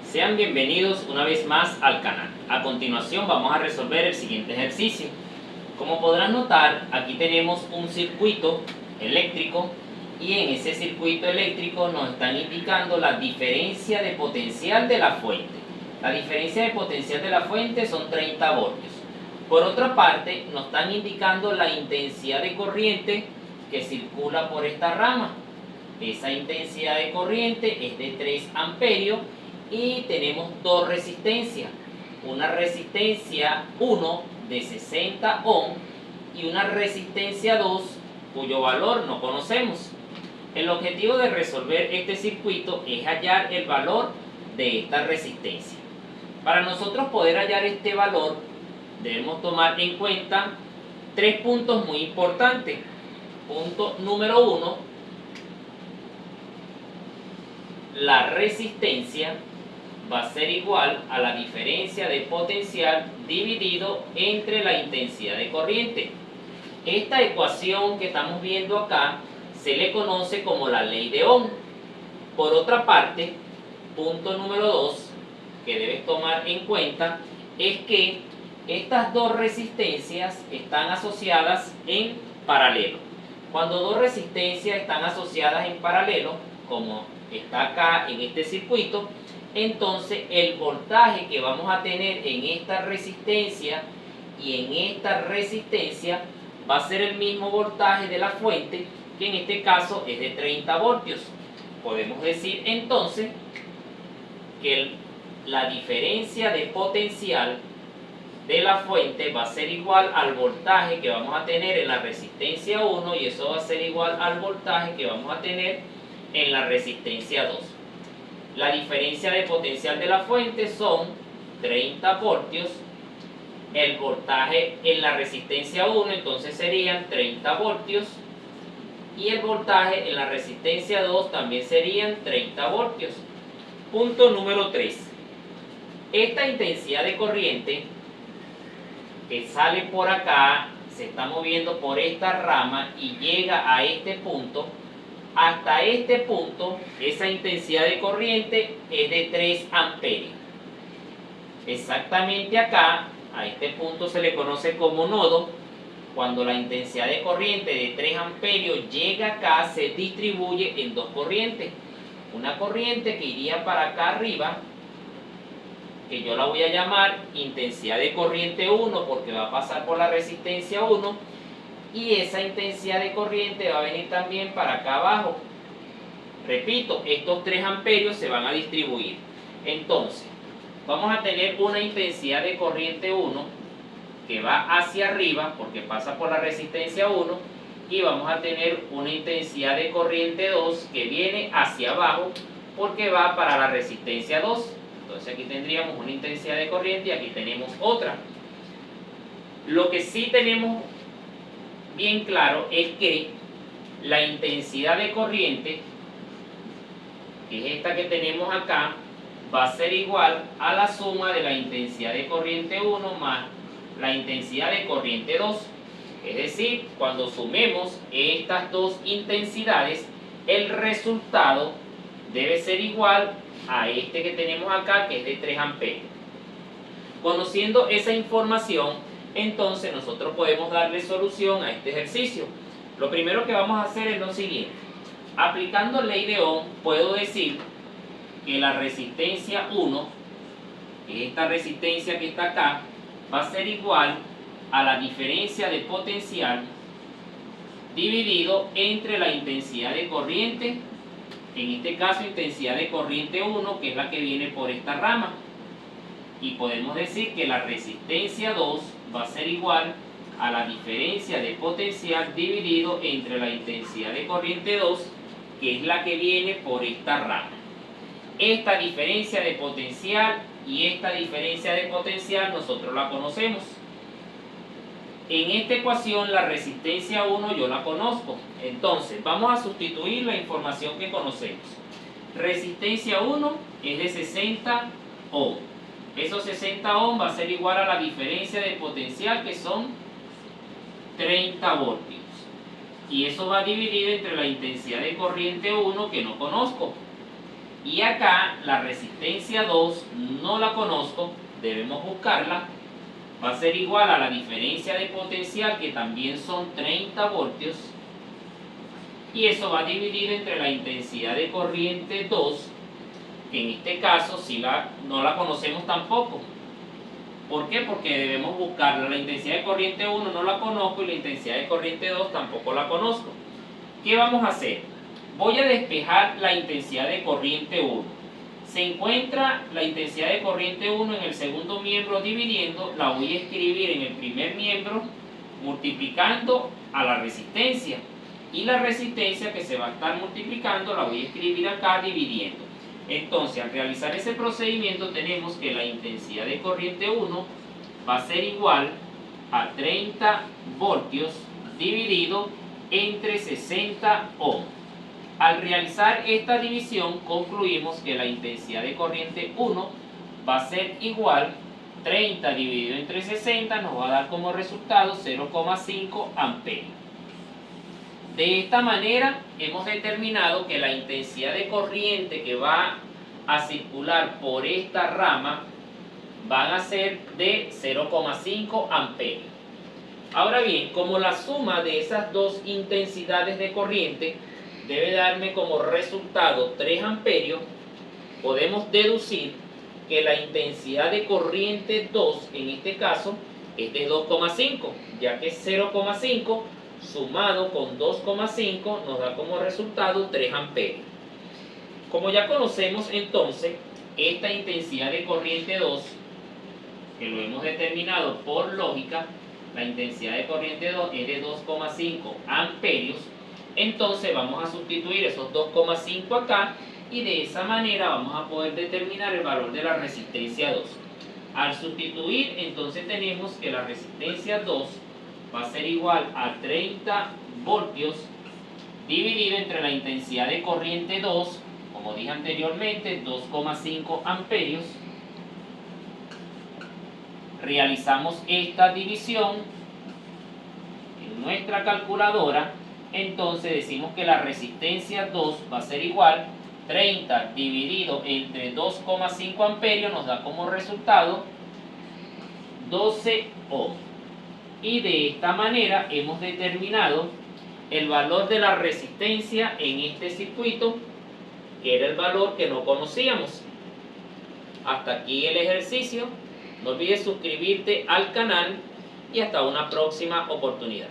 Sean bienvenidos una vez más al canal. A continuación vamos a resolver el siguiente ejercicio. Como podrán notar, aquí tenemos un circuito eléctrico y en ese circuito eléctrico nos están indicando la diferencia de potencial de la fuente. La diferencia de potencial de la fuente son 30 voltios. Por otra parte, nos están indicando la intensidad de corriente que circula por esta rama. Esa intensidad de corriente es de 3 amperios y tenemos dos resistencias. Una resistencia 1 de 60 ohm y una resistencia 2 cuyo valor no conocemos. El objetivo de resolver este circuito es hallar el valor de esta resistencia. Para nosotros poder hallar este valor debemos tomar en cuenta tres puntos muy importantes. Punto número 1, la resistencia va a ser igual a la diferencia de potencial dividido entre la intensidad de corriente. Esta ecuación que estamos viendo acá se le conoce como la ley de Ohm. Por otra parte, punto número 2 que debes tomar en cuenta es que estas dos resistencias están asociadas en paralelo. Cuando dos resistencias están asociadas en paralelo, como está acá en este circuito, entonces el voltaje que vamos a tener en esta resistencia y en esta resistencia va a ser el mismo voltaje de la fuente, que en este caso es de 30 voltios. Podemos decir entonces que la diferencia de potencial de la fuente va a ser igual al voltaje que vamos a tener en la resistencia 1 y eso va a ser igual al voltaje que vamos a tener en la resistencia 2. La diferencia de potencial de la fuente son 30 voltios. El voltaje en la resistencia 1 entonces serían 30 voltios. Y el voltaje en la resistencia 2 también serían 30 voltios. Punto número 3. Esta intensidad de corriente que sale por acá, se está moviendo por esta rama y llega a este punto. Hasta este punto, esa intensidad de corriente es de 3 amperios. Exactamente acá, a este punto se le conoce como nodo. Cuando la intensidad de corriente de 3 amperios llega acá, se distribuye en dos corrientes. Una corriente que iría para acá arriba, que yo la voy a llamar intensidad de corriente 1 porque va a pasar por la resistencia 1, y esa intensidad de corriente va a venir también para acá abajo. Repito, estos 3 amperios se van a distribuir. Entonces, vamos a tener una intensidad de corriente 1 que va hacia arriba porque pasa por la resistencia 1, y vamos a tener una intensidad de corriente 2 que viene hacia abajo porque va para la resistencia 2. Entonces aquí tendríamos una intensidad de corriente y aquí tenemos otra. Lo que sí tenemos bien claro es que la intensidad de corriente, que es esta que tenemos acá, va a ser igual a la suma de la intensidad de corriente 1 más la intensidad de corriente 2. Es decir, cuando sumemos estas dos intensidades, el resultado debe ser igual a este que tenemos acá, que es de 3 amperios. Conociendo esa información, entonces nosotros podemos darle solución a este ejercicio. Lo primero que vamos a hacer es lo siguiente. Aplicando ley de Ohm, puedo decir que la resistencia 1, que es esta resistencia que está acá, va a ser igual a la diferencia de potencial dividido entre la intensidad de corriente, en este caso intensidad de corriente 1, que es la que viene por esta rama. Y podemos decir que la resistencia 2 va a ser igual a la diferencia de potencial dividido entre la intensidad de corriente 2, que es la que viene por esta rama. Esta diferencia de potencial y esta diferencia de potencial nosotros la conocemos. En esta ecuación la resistencia 1 yo la conozco. Entonces vamos a sustituir la información que conocemos. Resistencia 1 es de 60 ohm. Esos 60 ohm va a ser igual a la diferencia de potencial, que son 30 voltios. Y eso va dividido entre la intensidad de corriente 1, que no conozco. Y acá la resistencia 2 no la conozco, debemos buscarla. Va a ser igual a la diferencia de potencial, que también son 30 voltios. Y eso va dividido entre la intensidad de corriente 2, que en este caso no la conocemos tampoco. ¿Por qué? Porque debemos buscarla. La intensidad de corriente 1 no la conozco y la intensidad de corriente 2 tampoco la conozco. ¿Qué vamos a hacer? Voy a despejar la intensidad de corriente 1. Se encuentra la intensidad de corriente 1 en el segundo miembro dividiendo, la voy a escribir en el primer miembro multiplicando a la resistencia. Y la resistencia que se va a estar multiplicando la voy a escribir acá dividiendo. Entonces, al realizar ese procedimiento tenemos que la intensidad de corriente 1 va a ser igual a 30 voltios dividido entre 60 ohms. Al realizar esta división concluimos que la intensidad de corriente 1 va a ser igual 30 dividido entre 60 nos va a dar como resultado 0,5 amperios. De esta manera hemos determinado que la intensidad de corriente que va a circular por esta rama van a ser de 0,5 amperios. Ahora bien, como la suma de esas dos intensidades de corriente debe darme como resultado 3 amperios, podemos deducir que la intensidad de corriente 2 en este caso es de 2,5, ya que 0,5 sumado con 2,5 nos da como resultado 3 amperios. Como ya conocemos entonces esta intensidad de corriente 2, que lo hemos determinado por lógica, la intensidad de corriente 2 es de 2,5 amperios, entonces vamos a sustituir esos 2,5 acá y de esa manera vamos a poder determinar el valor de la resistencia 2. Al sustituir, entonces tenemos que la resistencia 2 va a ser igual a 30 voltios dividido entre la intensidad de corriente 2, como dije anteriormente, 2,5 amperios. Realizamos esta división en nuestra calculadora, entonces decimos que la resistencia 2 va a ser igual 30 dividido entre 2,5 amperios nos da como resultado 12 ohms. Y de esta manera hemos determinado el valor de la resistencia en este circuito, que era el valor que no conocíamos. Hasta aquí el ejercicio. No olvides suscribirte al canal y hasta una próxima oportunidad.